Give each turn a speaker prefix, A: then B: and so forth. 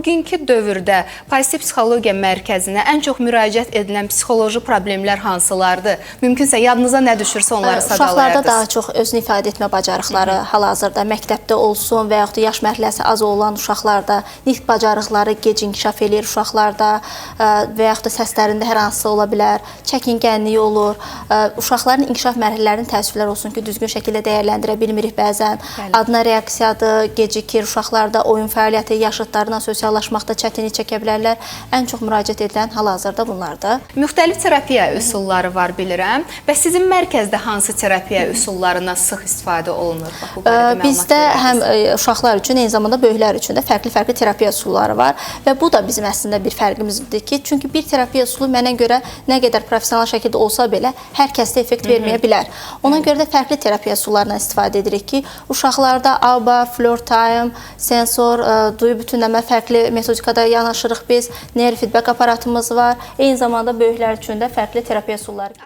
A: bugünkü dövrdə pozitiv psixologiya mərkəzinə ən çox müraciət edilən psixoloji problemlər hansılardır? Mümkünsə yadınıza nə düşürsə onları sadalayardınız.
B: Uşaqlarda daha çox özünü ifadə etmə bacarıqları hal-hazırda məktəbdə olsun və yaxud da yaş mərhələsi az olan uşaqlarda, nitq bacarıqları gec inkişaf eləyir uşaqlarda və yaxud da səslərində hər hansısa ola bilər, çəkingənliyi olur. Uşaqların inkişaf mərhələlərinin təəssüflər olsun ki, düzgün şəkildə dəyərləndirə bilmirik bəzən. Adına reaksiyadır, gecikir, uşaqlarda oyun fəaliyyəti, yaşıdlarla sosiallaşmaqda çətinlik çəkə bilərlər. Ən çox müraciət edilən hal-hazırda bunlardır.
A: Müxtəlif terapiya üsulları var bilirəm və sizin mərkəzdə hansı terapiya üsullarından sıx istifadə olunur?
B: Bizdə həm uşaqlar üçün, eyni zamanda böyüklər üçün də fərqli-fərqli terapiya üsulları var və bu da bizim əslində bir fərqimizdir ki, çünki bir terapiya üsulu mənə görə nə qədər professional şəkildə olsa belə hər kəsdə effekt verməyə bilər. Ona görə də fərqli terapiya üsullarından istifadə edirik ki, uşaqlarda ABA, floor time, sensor, duyu bütünləmə fərqli metodikada yanaşırıq biz, nerv feedback aparatımız var. Eyni zamanda böyüklər üçün də fərqli terapiya üsulları.